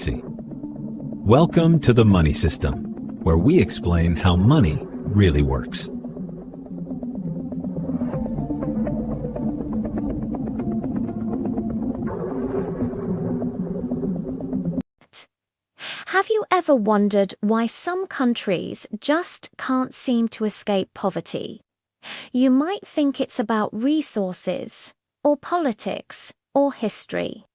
orthodoxy. Welcome to the Money System, where we explain how money really works. Have you ever wondered why some countries just can't seem to escape poverty? You might think it's about resources, or politics, or history.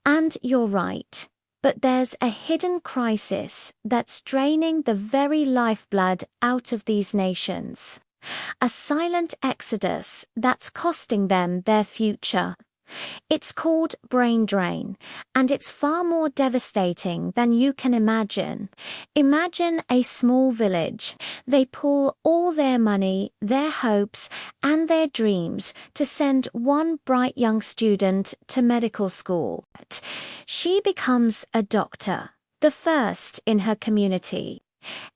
And you're right. But there's a hidden crisis that's draining the very lifeblood out of these nations. A silent exodus that's costing them their future. It's called brain drain, and it's far more devastating than you can imagine. Imagine a small village. They pool all their money, their hopes, and their dreams to send one bright young student to medical school. She becomes a doctor, the first in her community.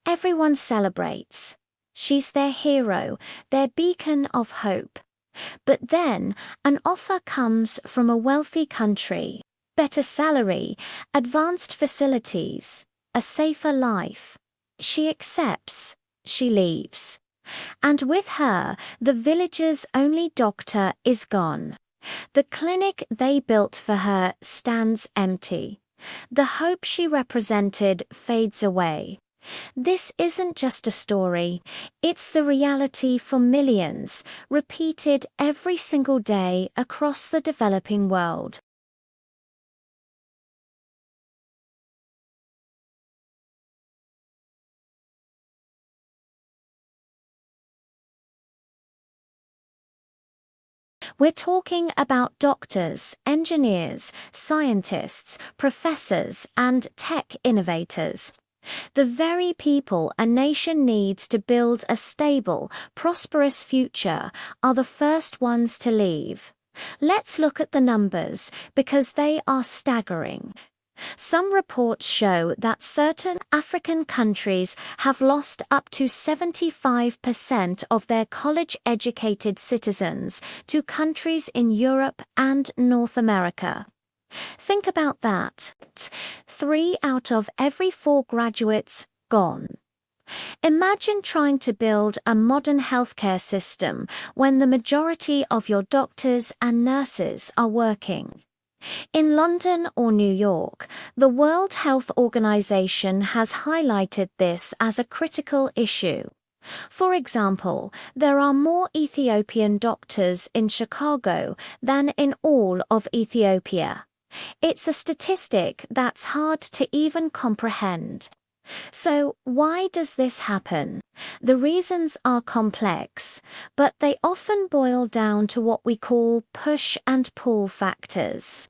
Everyone celebrates. She's their hero, their beacon of hope. But then an offer comes from a wealthy country, better salary, advanced facilities, a safer life. She accepts, she leaves. And with her, the village's only doctor is gone. The clinic they built for her stands empty. The hope she represented fades away. This isn't just a story, it's the reality for millions, repeated every single day across the developing world. We're talking about doctors, engineers, scientists, professors, and tech innovators. The very people a nation needs to build a stable, prosperous future are the first ones to leave. Let's look at the numbers, because they are staggering. Some reports show that certain African countries have lost up to 75% of their college-educated citizens to countries in Europe and North America. Think about that. 3 out of every 4 graduates gone. Imagine trying to build a modern healthcare system when the majority of your doctors and nurses are working. In London or New York, the World Health Organization has highlighted this as a critical issue. For example, there are more Ethiopian doctors in Chicago than in all of Ethiopia. It's a statistic that's hard to even comprehend. So, why does this happen? The reasons are complex, but they often boil down to what we call push and pull factors.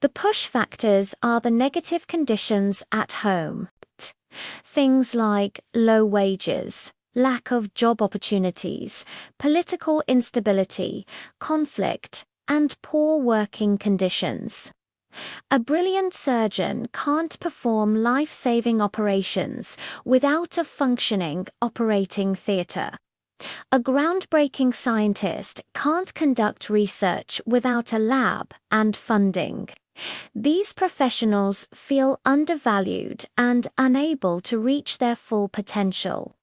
The push factors are the negative conditions at home. Things like low wages, lack of job opportunities, political instability, conflict, and poor working conditions. A brilliant surgeon can't perform life-saving operations without a functioning operating theatre. A groundbreaking scientist can't conduct research without a lab and funding. These professionals feel undervalued and unable to reach their full potential.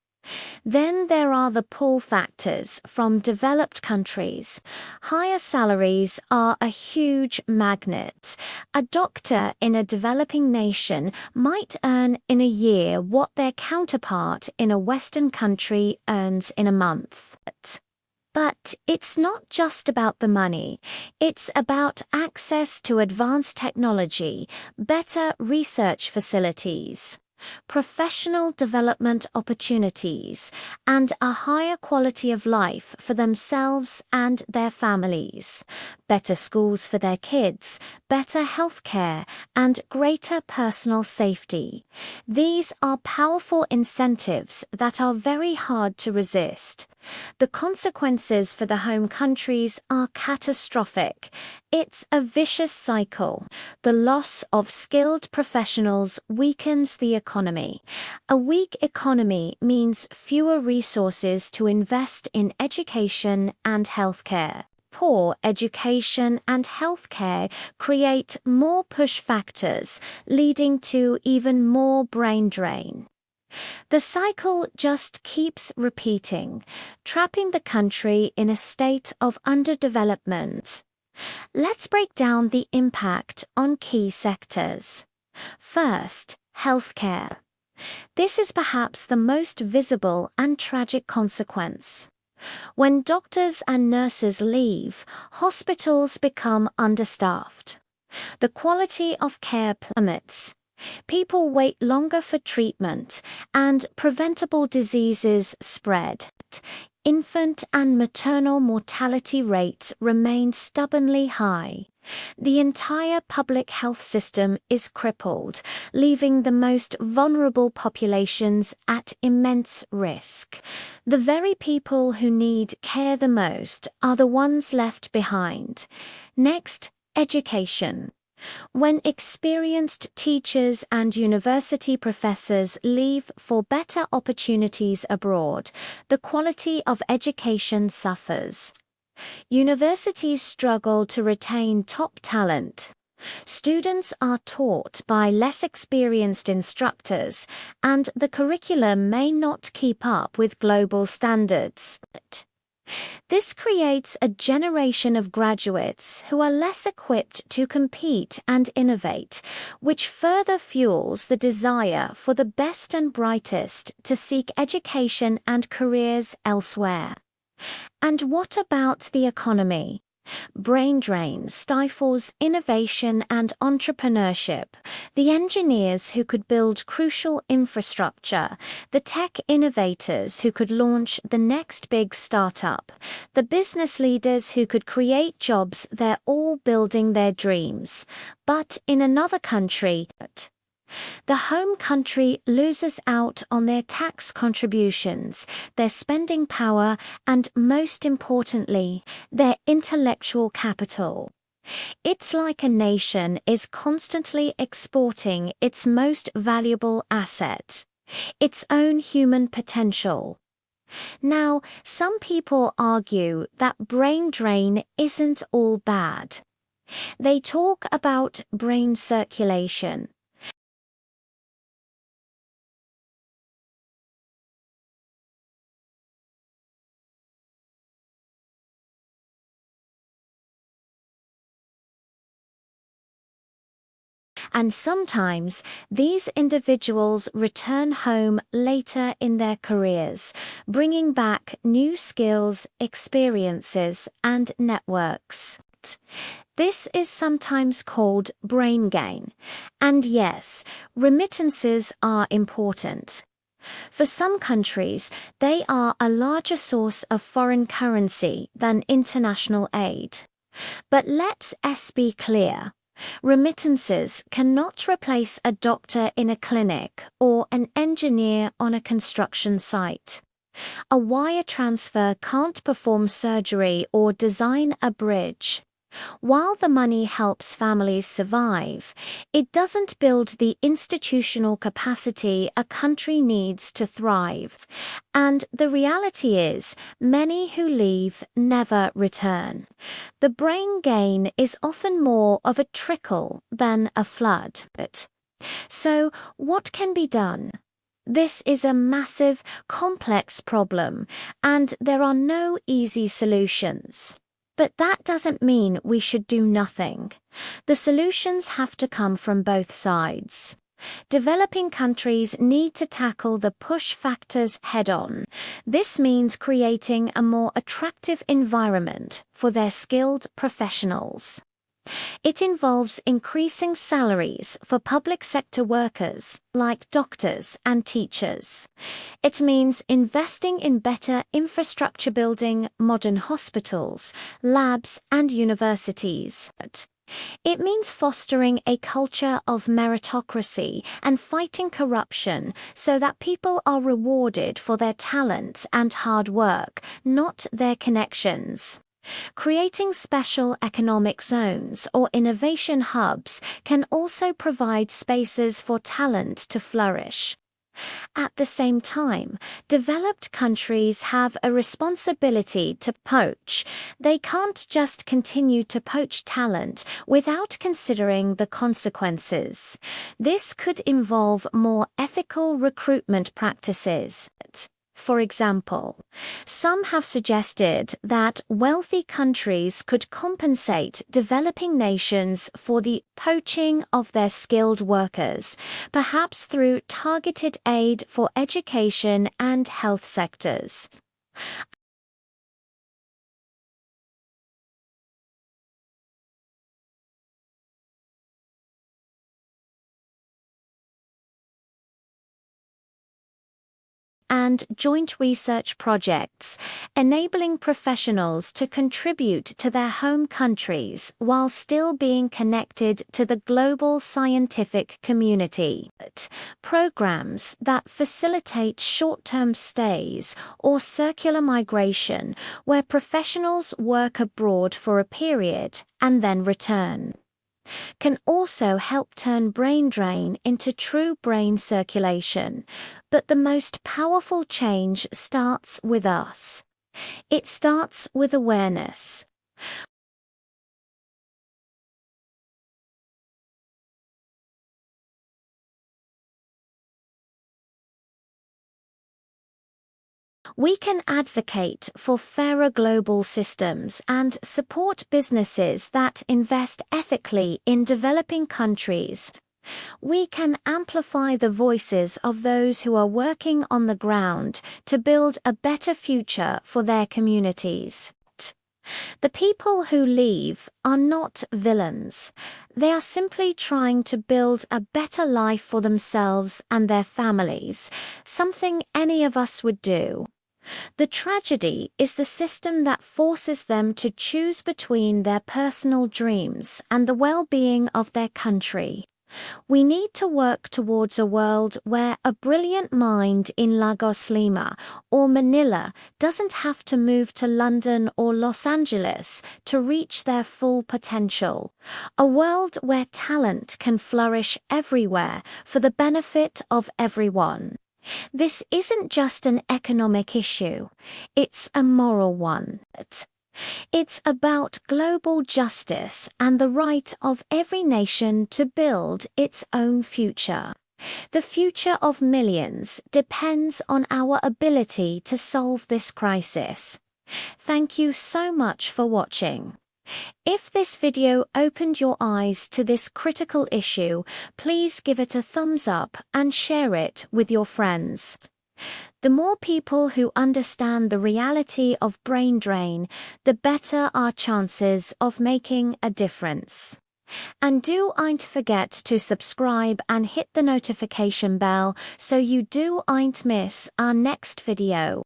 Then there are the pull factors from developed countries. Higher salaries are a huge magnet. A doctor in a developing nation might earn in a year what their counterpart in a Western country earns in a month. But it's not just about the money. It's about access to advanced technology, better research facilities, professional development opportunities, and a higher quality of life for themselves and their families, better schools for their kids, better healthcare, and greater personal safety. These are powerful incentives that are very hard to resist. The consequences for the home countries are catastrophic. It's a vicious cycle. The loss of skilled professionals weakens the economy. A weak economy means fewer resources to invest in education and healthcare. poor education and healthcare create more push factors, leading to even more brain drain. The cycle just keeps repeating, trapping the country in a state of underdevelopment. Let's break down the impact on key sectors. First, healthcare. This is perhaps the most visible and tragic consequence. When doctors and nurses leave, hospitals become understaffed. The quality of care plummets. People wait longer for treatment, and preventable diseases spread. Infant and maternal mortality rates remain stubbornly high. The entire public health system is crippled, leaving the most vulnerable populations at immense risk. The very people who need care the most are the ones left behind. Next, education. When experienced teachers and university professors leave for better opportunities abroad, the quality of education suffers. Universities struggle to retain top talent. Students are taught by less experienced instructors, and the curriculum may not keep up with global standards. This creates a generation of graduates who are less equipped to compete and innovate, which further fuels the desire for the best and brightest to seek education and careers elsewhere. And what about the economy? Brain drain stifles innovation and entrepreneurship. The engineers who could build crucial infrastructure, the tech innovators who could launch the next big startup, the business leaders who could create jobs, they're all building their dreams. But in another country, the home country loses out on their tax contributions, their spending power, and most importantly, their intellectual capital. It's like a nation is constantly exporting its most valuable asset, its own human potential. Now, some people argue that brain drain isn't all bad. They talk about brain circulation. And sometimes these individuals return home later in their careers, bringing back new skills, experiences, and networks. This is sometimes called brain gain. And yes, remittances are important. For some countries, they are a larger source of foreign currency than international aid. But let's be clear. Remittances cannot replace a doctor in a clinic or an engineer on a construction site. A wire transfer can't perform surgery or design a bridge. While the money helps families survive, it doesn't build the institutional capacity a country needs to thrive. And the reality is, many who leave never return. The brain gain is often more of a trickle than a flood. So, what can be done? This is a massive, complex problem, and there are no easy solutions. But that doesn't mean we should do nothing. The solutions have to come from both sides. Developing countries need to tackle the push factors head-on. This means creating a more attractive environment for their skilled professionals. It involves increasing salaries for public sector workers, like doctors and teachers. It means investing in better infrastructure building, modern hospitals, labs, and universities. It means fostering a culture of meritocracy and fighting corruption so that people are rewarded for their talent and hard work, not their connections. Creating special economic zones or innovation hubs can also provide spaces for talent to flourish. At the same time, developed countries have a responsibility to poach. They can't just continue to poach talent without considering the consequences. This could involve more ethical recruitment practices. For example, some have suggested that wealthy countries could compensate developing nations for the poaching of their skilled workers, perhaps through targeted aid for education and health sectors. And joint research projects, enabling professionals to contribute to their home countries while still being connected to the global scientific community. Programs that facilitate short-term stays or circular migration, where professionals work abroad for a period and then return, can also help turn brain drain into true brain circulation. But the most powerful change starts with us. It starts with awareness. We can advocate for fairer global systems and support businesses that invest ethically in developing countries. We can amplify the voices of those who are working on the ground to build a better future for their communities. The people who leave are not villains. They are simply trying to build a better life for themselves and their families, something any of us would do. The tragedy is the system that forces them to choose between their personal dreams and the well-being of their country. We need to work towards a world where a brilliant mind in Lagos, Lima, or Manila doesn't have to move to London or Los Angeles to reach their full potential. A world where talent can flourish everywhere for the benefit of everyone. This isn't just an economic issue, it's a moral one. It's about global justice and the right of every nation to build its own future. The future of millions depends on our ability to solve this crisis. Thank you so much for watching. If this video opened your eyes to this critical issue, please give it a thumbs up and share it with your friends. The more people who understand the reality of brain drain, the better our chances of making a difference. And don't forget to subscribe and hit the notification bell so you don't miss our next video.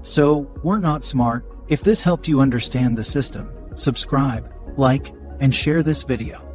So, we're not smart. If this helped you understand the system, subscribe, like, and share this video.